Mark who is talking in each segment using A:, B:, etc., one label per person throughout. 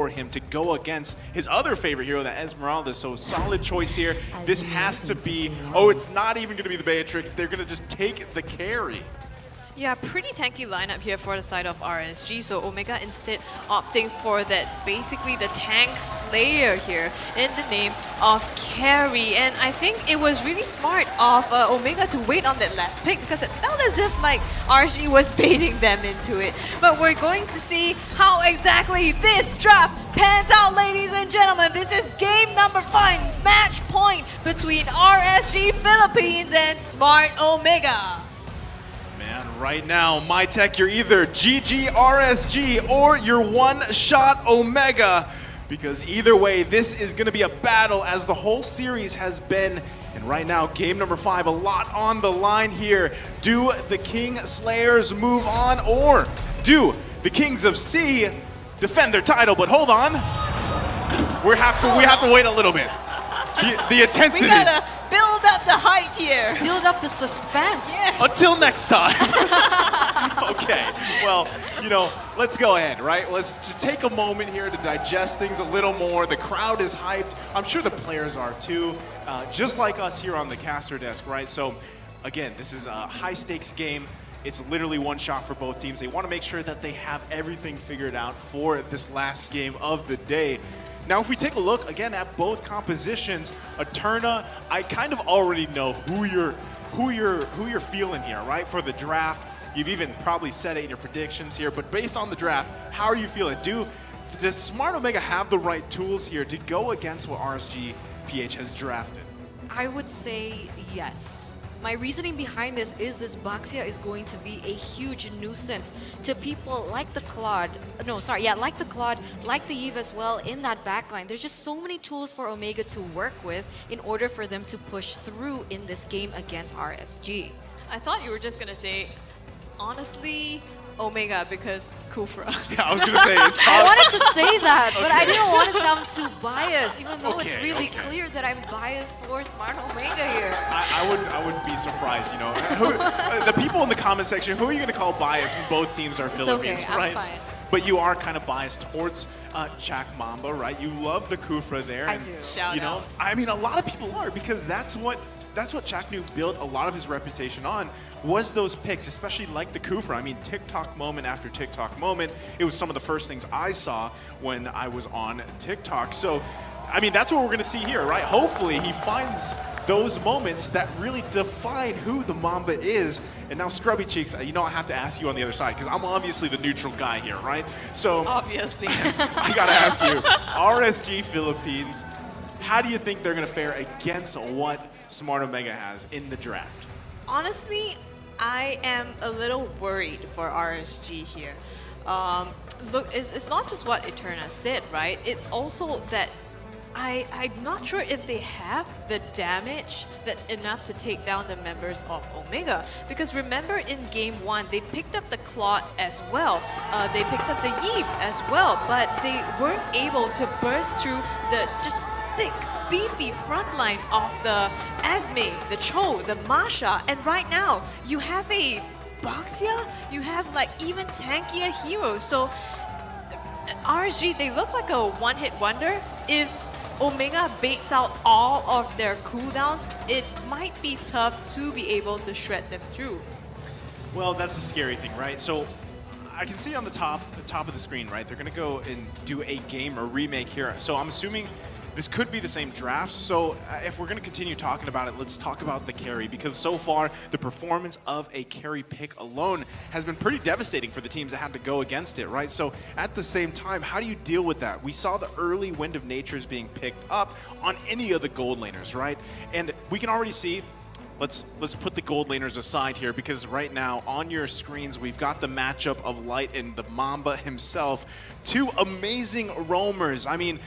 A: for him to go against his other favorite hero, the Esmeralda. So solid choice here. This has to be, oh, it's not even going to be the Beatrix. They're going to just take the carry.
B: Yeah, pretty tanky lineup here for the side of RSG. So Omega instead opting for that, basically the tank slayer here in the name of carry. And I think it was really smart of Omega to wait on that last pick because it felt as if like RSG was baiting them into it. But we're going to see how exactly this draft pans out, ladies and gentlemen. This is game number 5, match point between RSG Philippines and Smart Omega.
A: Man, right now, MyTech, you're either GG RSG or you're one-shot Omega, because either way, this is going to be a battle as the whole series has been. And right now, game number 5, a lot on the line here. Do the King Slayers move on, or do the Kings of C defend their title? But hold on, we have to wait a little bit. The intensity.
B: We gotta build up the hype here.
C: Build up the suspense.
B: Yes.
A: Until next time. Okay, well, let's go ahead, right? Let's just take a moment here to digest things a little more. The crowd is hyped. I'm sure the players are too, just like us here on the caster desk, right? So, again, this is a high-stakes game. It's literally one shot for both teams. They want to make sure that they have everything figured out for this last game of the day. Now, if we take a look again at both compositions, Eterna, I kind of already know who you're feeling here, right? For the draft, you've even probably said it in your predictions here. But based on the draft, how are you feeling? Does Smart Omega have the right tools here to go against what RSG PH has drafted?
C: I would say yes. My reasoning behind this Baxia is going to be a huge nuisance to people like the Claude, like the Claude, like the Eve as well in that backline. There's just so many tools for Omega to work with in order for them to push through in this game against RSG.
B: I thought you were just gonna say, honestly, Omega because Kufra.
A: Yeah, I was gonna say it's
C: I
A: probably.
C: wanted to say that, but I didn't want to sound too biased, even though it's really
A: Okay.
C: clear that I'm biased for Smart Omega here.
A: I wouldn't be surprised, the people in the comment section, who are you going to call biased when both teams are Philippines,
C: okay, I'm
A: right?
C: fine.
A: But you are kind of biased towards Chak Mamba, right? You love the Kufra there.
C: I
A: and,
C: do.
B: Shout out.
A: I mean, a lot of people are, because that's what Chaknu built a lot of his reputation on, was those picks, especially like the Kufra. I mean, TikTok moment after TikTok moment. It was some of the first things I saw when I was on TikTok. So, I mean, that's what we're going to see here, right? Hopefully he finds those moments that really define who the Mamba is. And now, Scrubby Cheeks, I have to ask you on the other side, because I'm obviously the neutral guy here, right? So
B: Obviously.
A: I got to ask you, RSG Philippines, how do you think they're going to fare against what Smart Omega has in the draft?
B: Honestly, I am a little worried for RSG here. Look, it's not just what Eterna said, right? It's also that I'm not sure if they have the damage that's enough to take down the members of Omega. Because remember in game 1, they picked up the Claude as well. They picked up the Eve as well, but they weren't able to burst through the just thick, beefy frontline of the Esme, the Cho, the Masha, and right now you have a Baxia, you have like even tankier heroes. So RSG, they look like a one-hit wonder. If Omega baits out all of their cooldowns, it might be tough to be able to shred them through.
A: Well, that's the scary thing, right? So I can see on the top of the screen, right? They're going to go and do a game or remake here. So I'm assuming this could be the same draft. So if we're going to continue talking about it, let's talk about the carry, because so far the performance of a carry pick alone has been pretty devastating for the teams that had to go against it, right? So at the same time, how do you deal with that? We saw the early Wind of Natures being picked up on any of the gold laners, right? And we can already see, let's put the gold laners aside here, because right now on your screens we've got the matchup of Light and the Mamba himself. Two amazing roamers. I mean,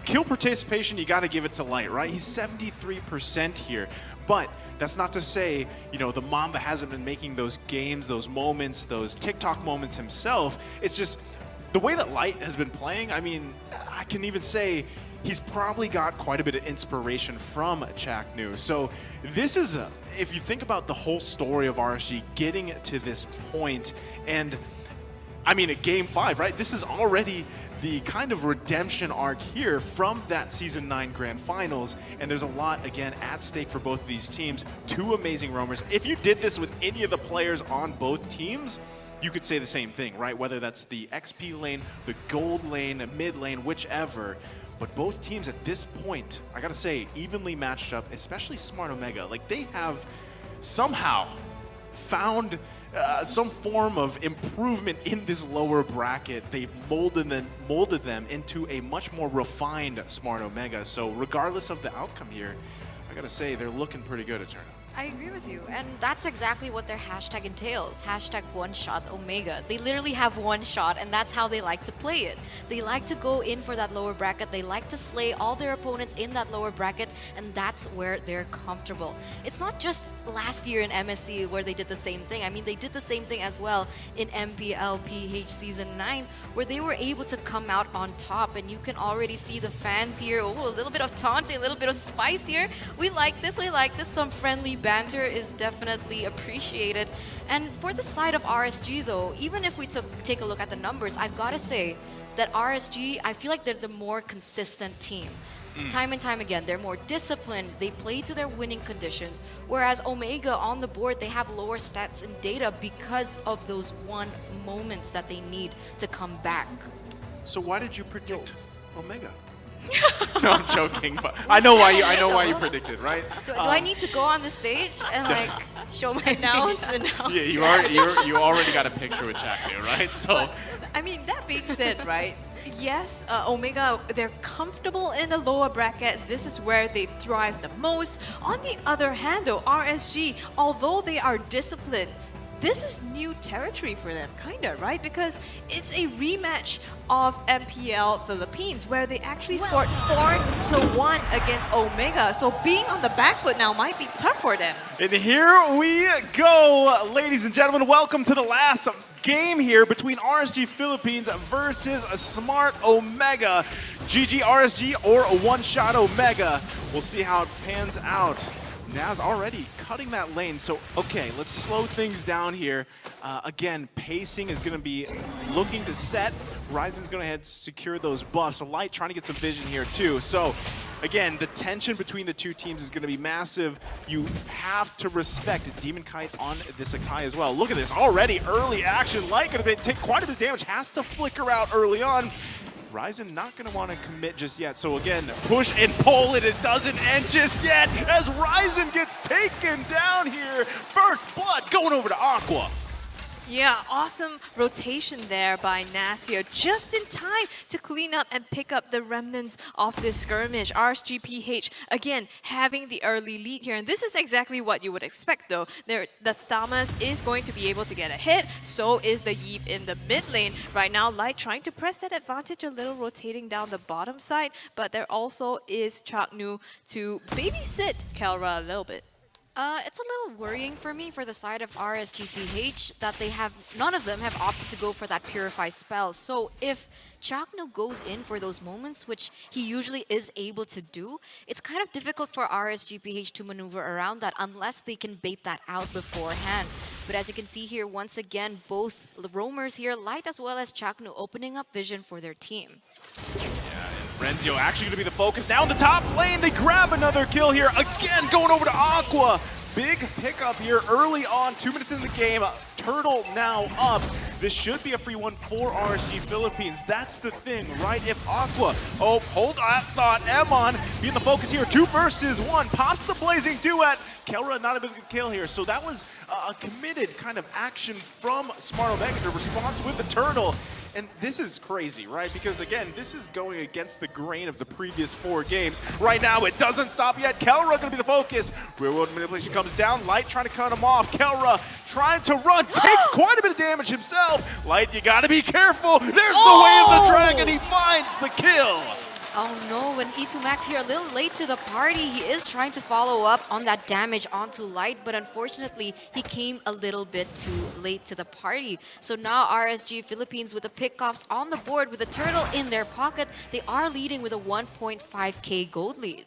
A: kill participation, you got to give it to Light, right? He's 73% here. But that's not to say, the Mamba hasn't been making those games, those moments, those TikTok moments himself. It's just the way that Light has been playing. I mean, I can even say he's probably got quite a bit of inspiration from Chaknu. So this is, if you think about the whole story of RSG getting to this point, and I mean, at Game 5, right? This is already the kind of redemption arc here from that Season 9 Grand Finals, and there's a lot, again, at stake for both of these teams. Two amazing roamers. If you did this with any of the players on both teams, you could say the same thing, right? Whether that's the XP lane, the gold lane, mid lane, whichever. But both teams at this point, I gotta say, evenly matched up, especially Smart Omega. Like, they have somehow found some form of improvement in this lower bracket. They've molded them into a much more refined Smart Omega. So regardless of the outcome here, I gotta say, they're looking pretty good at tournament.
C: I agree with you, and that's exactly what their hashtag entails. Hashtag one shot Omega. They literally have one shot, and that's how they like to play it. They like to go in for that lower bracket. They like to slay all their opponents in that lower bracket, and that's where they're comfortable. It's not just last year in MSC where they did the same thing. I mean, they did the same thing as well in MLBB Season 9, where they were able to come out on top, and you can already see the fans here. Oh, a little bit of taunting, a little bit of spice here. We like this, we like this. Some friendly banter is definitely appreciated. And for the side of RSG though, even if we take a look at the numbers, I've got to say that RSG, I feel like they're the more consistent team. Time and time again, they're more disciplined, they play to their winning conditions, whereas Omega on the board, they have lower stats and data because of those one moments that they need to come back.
A: So why did you predict Omega? No, I'm joking, but I know why you predicted, right?
C: Do I need to go on the stage and like show my
B: Announce.
A: Yeah, you already got a picture with Chaknu, right? So
B: But, I mean, that being said, right? Yes, Omega, they're comfortable in the lower brackets. This is where they thrive the most. On the other hand, though, RSG, although they are disciplined, this is new territory for them, kinda, right? Because it's a rematch of MPL Philippines, where they actually scored 4-1 against Omega. So being on the back foot now might be tough for them.
A: and here we go, ladies and gentlemen. Welcome to the last game here between RSG Philippines versus Smart Omega. GG RSG or One Shot Omega. We'll see how it pans out. Nathzz already cutting that lane, so okay, let's slow things down here. Again, pacing is going to be looking to set. Raizen's going to head secure those buffs. So Light trying to get some vision here too. So again, the tension between the two teams is going to be massive. You have to respect Demonkite on this Akai as well. Look at this, already early action. Light going to take quite a bit of damage, has to flicker out early on. Raizen not going to want to commit just yet. So again, push and pull, and it doesn't end just yet as Raizen gets taken down here. First blood going over to Aqua.
B: Yeah, awesome rotation there by Nathzz here, just in time to clean up and pick up the remnants of this skirmish. RSG PH, again, having the early lead here. And this is exactly what you would expect, though. The Thomas is going to be able to get a hit, so is the Yeeve in the mid lane. Right now, Light trying to press that advantage a little, rotating down the bottom side, but there also is Chaknu to babysit Kelra a little bit.
C: It's a little worrying for me for the side of RSG PH that none of them have opted to go for that Purify spell. So if Chaknu goes in for those moments, which he usually is able to do, it's kind of difficult for RSG PH to maneuver around that unless they can bait that out beforehand. But as you can see here, once again, both roamers here, Light as well as Chaknu, opening up vision for their team.
A: Renzio actually going to be the focus. Now in the top lane, they grab another kill here. Again, going over to Aqua. Big pickup here early on, 2 minutes in the game. Turtle now up. This should be a free one for RSG Philippines. That's the thing, right? If Aqua, oh, hold that thought. Emann being the focus here. 2 versus 1. Pops the blazing duet. Kelra not able to kill here. So that was a committed kind of action from Smart Omega to response with the turtle. And this is crazy, right? Because again, this is going against the grain of the previous 4 games. Right now, it doesn't stop yet. Kelra going to be the focus. Real world manipulation comes down. Light trying to cut him off. Kelra trying to run. Takes quite a bit of damage himself. Light, you got to be careful. There's the way of the dragon. He finds the kill.
C: Oh no, and E2 Max here a little late to the party. He is trying to follow up on that damage onto Light, but unfortunately, he came a little bit too late to the party. So now RSG Philippines with the pickoffs on the board with the turtle in their pocket. They are leading with a 1.5k gold lead.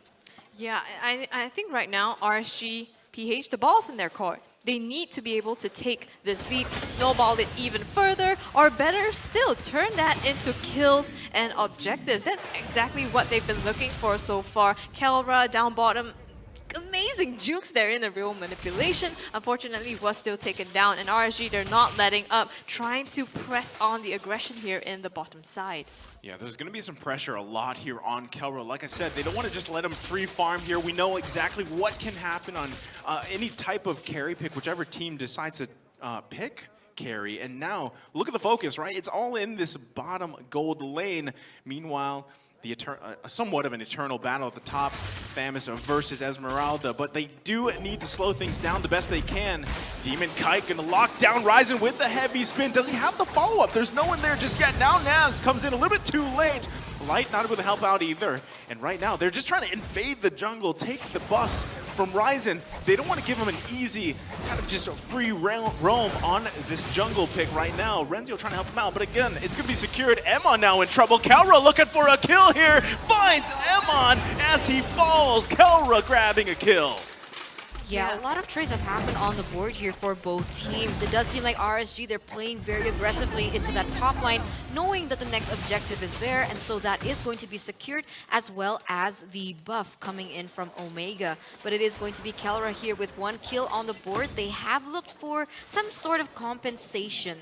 B: Yeah, I think right now, RSG PH, the ball's in their court. They need to be able to take this lead, snowball it even further, or better still, turn that into kills and objectives. That's exactly what they've been looking for so far. Kelra down bottom, amazing jukes there in the real manipulation. Unfortunately, was still taken down, and RSG, they're not letting up, trying to press on the aggression here in the bottom side.
A: Yeah, there's going to be some pressure a lot here on Kelra. Like I said, they don't want to just let him free farm here. We know exactly what can happen on any type of carry pick, whichever team decides to pick carry. And now, look at the focus, right? It's all in this bottom gold lane. Meanwhile, the somewhat of an eternal battle at the top, Famous versus Esmeralda, but they do need to slow things down the best they can. Demonkite gonna lock down Raizen with the heavy spin. Does he have the follow-up? There's no one there just yet. Now Nathzz comes in a little bit too late. Light not able to help out either. And right now, they're just trying to invade the jungle, take the buffs from Raizen. They don't want to give him an easy, kind of just a free roam on this jungle pick right now. Renzio trying to help him out, but again, it's going to be secured. Emann now in trouble. Kelra looking for a kill here. Finds Emann as he falls. Kelra grabbing a kill.
C: Yeah, a lot of trades have happened on the board here for both teams. It does seem like RSG, they're playing very aggressively into that top line, knowing that the next objective is there, and so that is going to be secured, as well as the buff coming in from Omega. But it is going to be Kelra here with 1 kill on the board. They have looked for some sort of compensation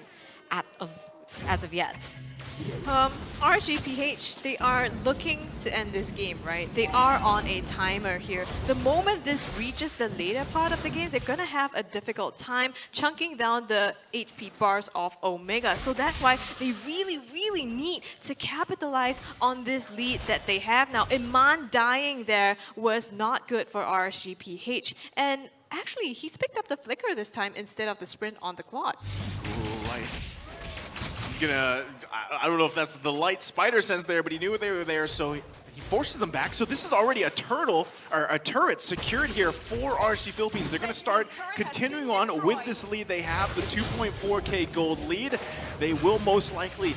C: as of yet.
B: RSG PH, they are looking to end this game, right? They are on a timer here. The moment this reaches the later part of the game, they're gonna have a difficult time chunking down the HP bars of Omega. So that's why they really need to capitalize on this lead that they have now. Emann dying there was not good for RSG PH. And actually, he's picked up the flicker this time instead of the sprint on the Claude.
A: Ooh, light. I don't know if that's the light spider sense there, but he knew they were there, so he forces them back. So this is already a turret secured here for RSG Philippines. They're going to start continuing on with this lead. They have the 2.4K gold lead. They will most likely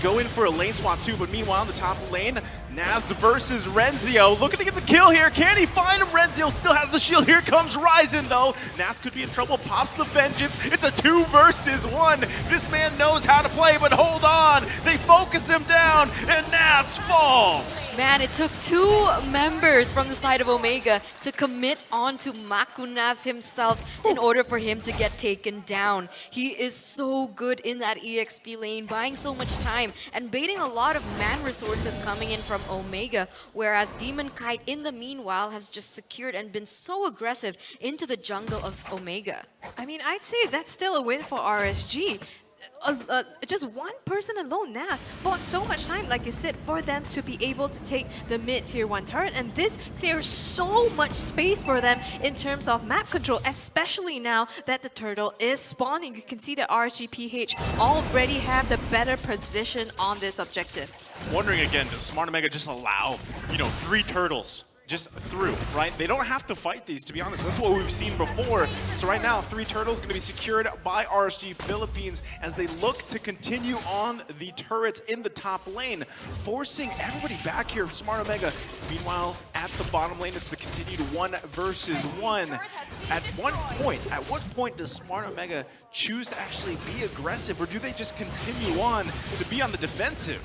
A: go in for a lane swap too, but meanwhile in the top lane, Nathzz versus Renzio. Looking to get the kill here. Can he find him? Renzio still has the shield. Here comes Raizen though. Nathzz could be in trouble. Pops the vengeance. It's a 2 versus 1. This man knows how to play, but hold on. They focus him down and Nathzz falls.
C: Man, it took 2 members from the side of Omega to commit onto Nathzz himself in order for him to get taken down. He is so good in that EXP lane, buying so much time and baiting a lot of man resources coming in from Omega, whereas Demonkite in the meanwhile has just secured and been so aggressive into the jungle of Omega.
B: I mean, I'd say that's still a win for RSG. Just one person alone, Nathzz, bought so much time, like you said, for them to be able to take the mid-tier 1 turret, and this clears so much space for them in terms of map control, especially now that the turtle is spawning. You can see that RSG PH already have the better position on this objective.
A: Wondering again, does Smart Omega just allow, 3 turtles just through, right? They don't have to fight these, to be honest. That's what we've seen before. So right now, 3 turtles going to be secured by RSG Philippines as they look to continue on the turrets in the top lane, forcing everybody back here. Smart Omega, meanwhile, at the bottom lane, it's the continued 1 versus 1. At what point does Smart Omega choose to actually be aggressive, or do they just continue on to be on the defensive?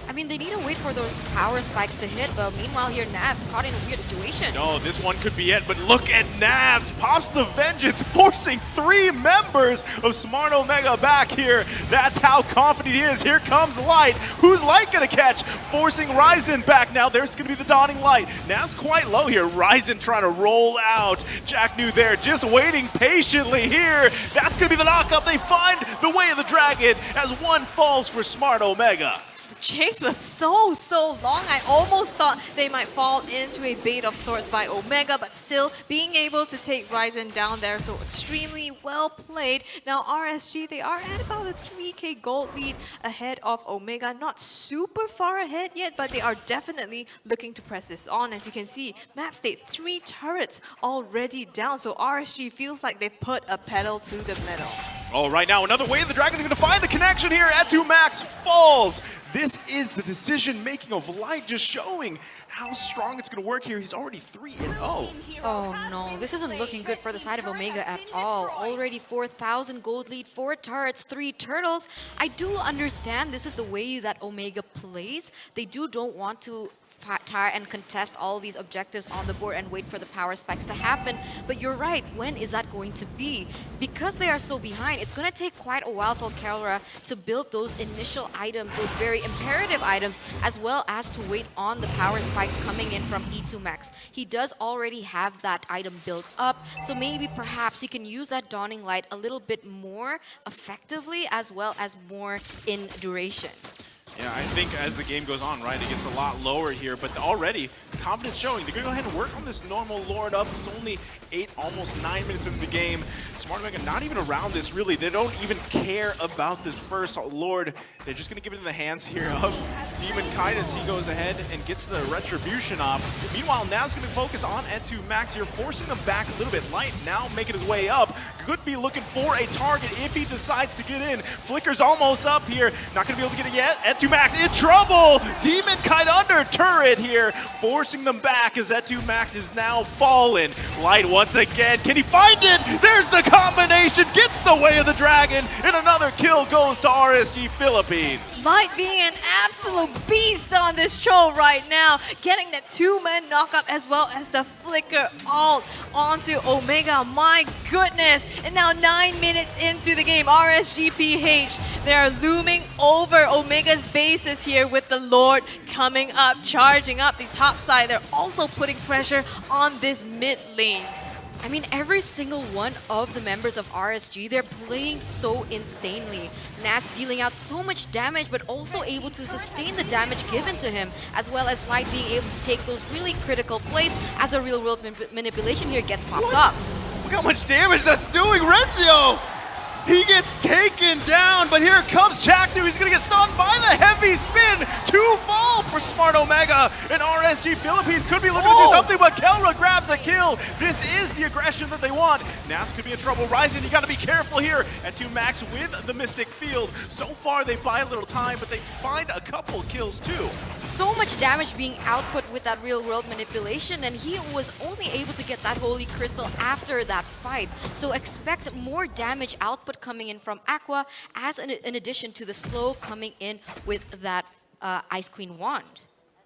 C: I mean, they need to wait for those power spikes to hit, but meanwhile here, Nathzz caught in a weird situation.
A: No, this one could be it, but look at Nathzz, pops the vengeance, forcing 3 members of Smart Omega back here. That's how confident he is. Here comes Light. Who's Light gonna catch? Forcing Raizen back now. There's gonna be the dawning light. Nathzz quite low here. Raizen trying to roll out. Jack New there, just waiting patiently here. That's gonna be the knockup. They find the way of the dragon as 1 falls for Smart Omega.
B: Chase was so long. I almost thought they might fall into a bait of sorts by Omega, but still being able to take Raizen down there, so extremely well played. Now RSG, they are at about a 3K gold lead ahead of Omega. Not super far ahead yet, but they are definitely looking to press this on. As you can see, map state 3 turrets already down, so RSG feels like they've put a pedal to the metal.
A: All right, now another wave. The Dragon is going to find the connection here. Etu Max falls. This is the decision-making of Light, just showing how strong it's going to work here. He's already 3-0.
C: Oh no, this isn't looking good for the side of Omega at all. Already 4,000 gold lead, 4 turrets, 3 turtles. I do understand this is the way that Omega plays. They don't want to try and contest all these objectives on the board and wait for the power spikes to happen. But you're right, when is that going to be? Because they are so behind, it's going to take quite a while for Kelra to build those initial items, those very imperative items, as well as to wait on the power spikes coming in from E2 Max. He does already have that item built up, so maybe perhaps he can use that Dawning Light a little bit more effectively, as well as more in duration.
A: Yeah, I think as the game goes on, right, it gets a lot lower here, but already confidence showing. They're going to go ahead and work on this normal Lord up. It's only 8, almost 9 minutes into the game. Smart Omega not even around this, really. They don't even care about this first Lord. They're just going to give it in the hands here of Demonkite as he goes ahead and gets the Retribution off. Meanwhile, Nathzz going to focus on Etu Max here, forcing them back a little bit. Light now making his way up. Could be looking for a target if he decides to get in. Flicker's almost up here. Not going to be able to get it yet. Etu Max in trouble. Demonkite under turret here, forcing them back as Etu Max is now fallen. Light once again. Can he find it? There's the combination. Gets the way of the dragon. And another kill goes to RSG Philippines.
B: Light being an absolute beast on this show right now. Getting the 2-man knockup as well as the Flicker ult onto Omega. My goodness. And now 9 minutes into the game, RSG PH, they are looming over Omega's bases here with the Lord coming up, charging up the top side. They're also putting pressure on this mid lane.
C: I mean, every single one of the members of RSG, they're playing so insanely. Nathzz dealing out so much damage, but also able to sustain the damage given to him, as well as Light being able to take those really critical plays as a real-world manipulation here gets popped up.
A: Look how much damage that's doing, Renzio! He gets taken down, but here comes Chaknu. He's going to get stunned by the heavy spin. 2 fall for Smart Omega, and RSG Philippines could be looking to do something, but Kelra grabs a kill. This is the aggression that they want. Nathzz could be in trouble. Raizen, you got to be careful here. Etu Max with the Mystic Field. So far, they buy a little time, but they find a couple kills too.
C: So much damage being output with that real-world manipulation, and he was only able to get that Holy Crystal after that fight. So expect more damage output coming in from Aqua, as in addition to the slow coming in with that Ice Queen wand.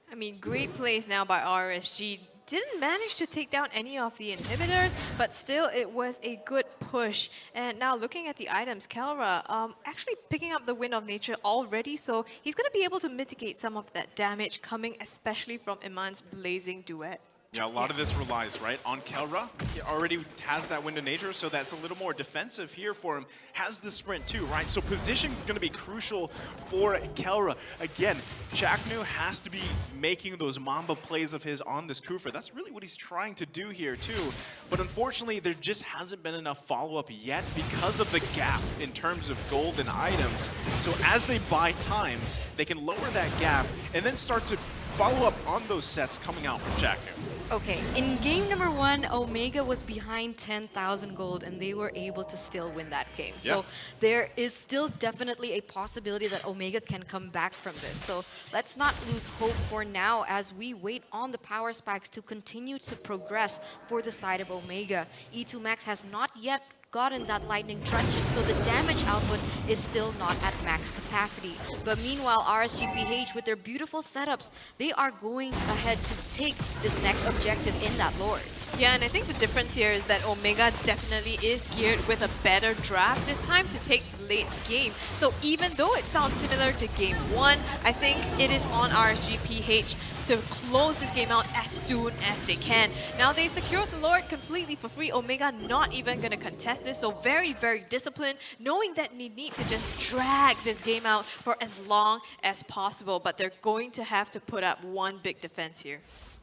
B: I mean, great plays now by RSG. Didn't manage to take down any of the inhibitors, but still it was a good push. And now looking at the items, Kelra actually picking up the Wind of Nature already, so he's going to be able to mitigate some of that damage coming especially from Emann's Blazing Duet.
A: Yeah, a lot of this relies, right, on Kelra. He already has that Wind of Nature, so that's a little more defensive here for him. Has the sprint too, right? So position is going to be crucial for Kelra. Again, Chaknu has to be making those Mamba plays of his on this Kufa. That's really what he's trying to do here too. But unfortunately, there just hasn't been enough follow-up yet because of the gap in terms of gold and items. So as they buy time, they can lower that gap and then start to follow up on those sets coming out from Chaknu.
C: Okay, in game number 1, Omega was behind 10,000 gold and they were able to still win that game. So there is still definitely a possibility that Omega can come back from this. So let's not lose hope for now as we wait on the power spikes to continue to progress for the side of Omega. E2 Max has not yet gotten that lightning truncheon, so the damage output is still not at max capacity. But meanwhile, RSG PH with their beautiful setups, they are going ahead to take this next objective in that Lord.
B: Yeah, and I think the difference here is that Omega definitely is geared with a better draft this time to take late game. So even though it sounds similar to game 1, I think it is on RSG PH to close this game out as soon as they can. Now they've secured the Lord completely for free. Omega not even going to contest this, so very, very disciplined, knowing that they need to just drag this game out for as long as possible, but they're going to have to put up one big defense here.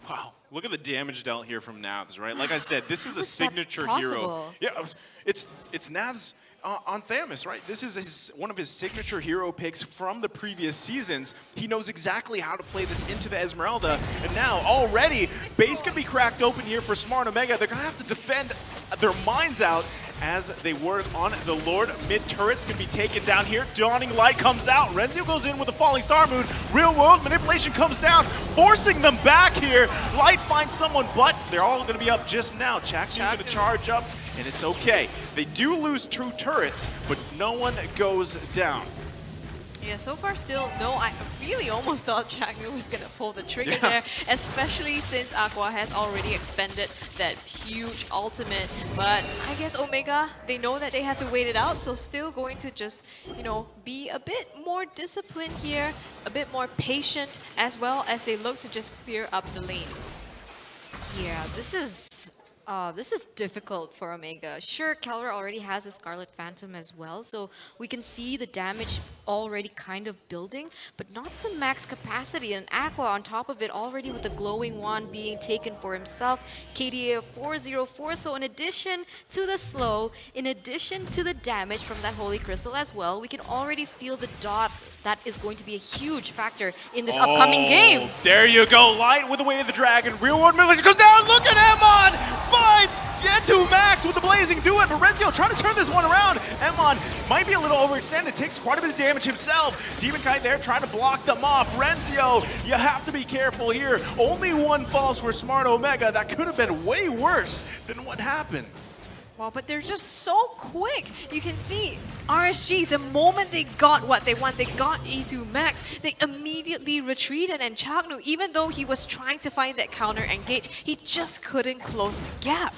A: Wow, look at the damage dealt here from Nathzz, right? Like I said, this is a signature hero.
C: Possible?
A: Yeah, it's Nathzz on Thamus, right? This is one of his signature hero picks from the previous seasons. He knows exactly how to play this into the Esmeralda, and now already base can be cracked open here for Smart Omega. They're gonna have to defend their minds out as they work on the Lord. Mid turret's gonna be taken down here. Dawning Light comes out. Renzio goes in with a falling star moon. Real world manipulation comes down, forcing them back here. Light finds someone, but they're all gonna be up just now. Chaknu's gonna charge up, and it's okay. They do lose 2 turrets, but no one goes down.
B: Yeah, so far still, no, I really almost thought Chaknu was going to pull the trigger there, especially since Aqua has already expended that huge ultimate. But I guess Omega, they know that they have to wait it out, so still going to just, you know, be a bit more disciplined here, a bit more patient, as well as they look to just clear up the lanes.
C: Yeah, this is difficult for Omega. Sure, Kelra already has a Scarlet Phantom as well, so we can see the damage already kind of building, but not to max capacity. And Aqua on top of it already with the glowing wand being taken for himself. KDA of 404, so in addition to the slow, in addition to the damage from that Holy Crystal as well, we can already feel the dot that is going to be a huge factor in this upcoming game.
A: There you go, Light with the Way of the Dragon. Real World Manipulation goes down. Look at Emann! Finds Yetu Max with the Blazing Do It. But Renzio trying to turn this one around. Emann might be a little overextended. Takes quite a bit of damage himself. Demonkite there trying to block them off. Renzio, you have to be careful here. Only one falls for Smart Omega. That could have been way worse than what happened.
B: Well, but they're just so quick. You can see RSG, the moment they got what they want, they got E2 Max, they immediately retreated, and Chaknu, even though he was trying to find that counter engage, he just couldn't close the gap.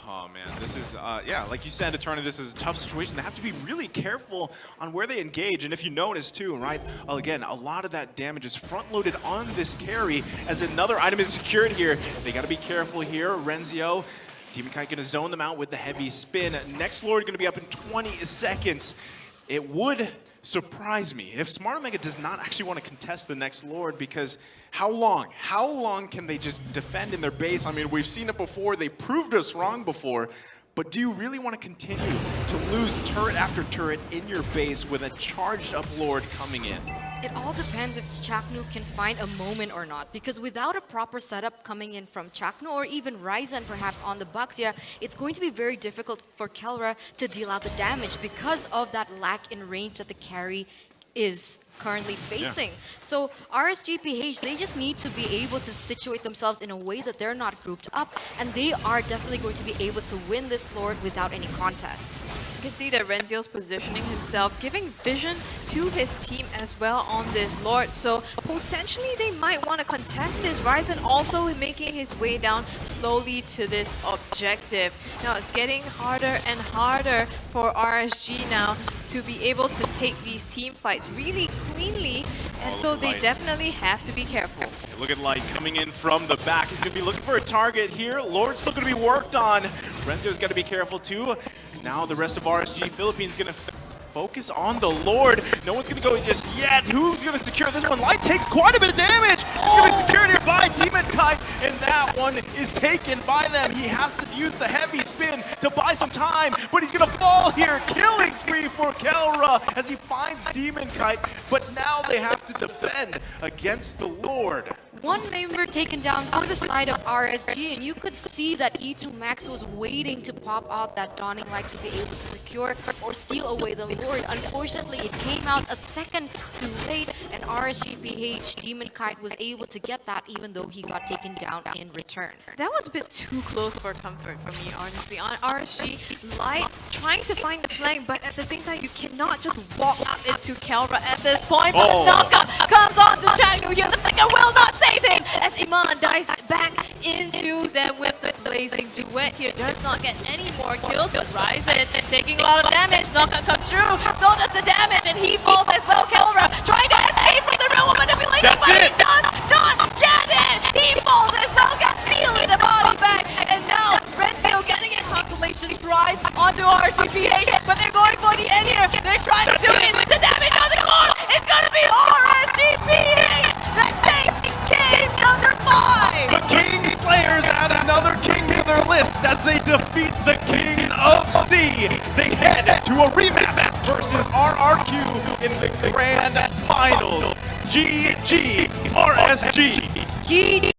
A: Oh man, this is, yeah, like you said, Eternity, this is a tough situation. They have to be really careful on where they engage. And if you notice too, right, again, a lot of that damage is front-loaded on this carry as another item is secured here. They got to be careful here. Renzio, Demonkite gonna zone them out with the heavy spin. Next Lord gonna be up in 20 seconds. It would surprise me if Smart Omega does not actually want to contest the next Lord, because how long? How long can they just defend in their base? I mean, we've seen it before. They proved us wrong before. But do you really want to continue to lose turret after turret in your base with a charged up Lord coming in?
C: It all depends if Chaknu can find a moment or not, because without a proper setup coming in from Chaknu or even Raizen perhaps on the Baxia, it's going to be very difficult for Kelra to deal out the damage because of that lack in range that the carry is currently facing. Yeah. So RSG PH, they just need to be able to situate themselves in a way that they're not grouped up, and they are definitely going to be able to win this Lord without any contest.
B: You can see that Renzio's positioning himself, giving vision to his team as well on this Lord. So potentially they might want to contest this. Raizen also making his way down slowly to this objective. Now it's getting harder and harder for RSG now to be able to take these team fights really cleanly. And so they definitely have to be careful.
A: Look at Light coming in from the back. He's going to be looking for a target here. Lord's still going to be worked on. Renzio's got to be careful too. Now the rest of RSG Philippines going to focus on the Lord. No one's going to go just yet. Who's going to secure this one? Light takes quite a bit of damage. It's going to be secured here by Demonkite, and that one is taken by them. He has to use the heavy spin to buy some time, but he's going to fall here. Killing spree for Kelra as he finds Demonkite, but now they have to defend against the Lord.
C: One member taken down on the side of RSG, and you could see that E2 Max was waiting to pop out that Dawning Light to be able to secure or steal away the Lord. Unfortunately, it came out a second too late, and RSG PH Demonkite was able to get that even though he got taken down in return.
B: That was a bit too close for comfort for me, honestly. On RSG, Light trying to find the flank, but at the same time, you cannot just walk up into Kelra at this point. But the knockup comes on to Chaknu. The flicker will not save him as Emann dies back into them with the Blazing Duet here. Does not get any more kills, but Raizen taking a lot of damage. Knockup comes through, so does the damage, and he falls as well. Kelra trying to escape from the real manipulation, but he does not get it! He falls as well, gets sealed in the body bag, and now Renzio getting a consolation prize onto RSGPH, but they're going for the end here. They're trying to do it with the damage on the core. It's gonna be RSGPH that takes game number 5!
A: The King Slayers add another king to their list as they defeat the Kings of Sea. They head to a rematch versus RRQ in the Grand Finals. GG RSG.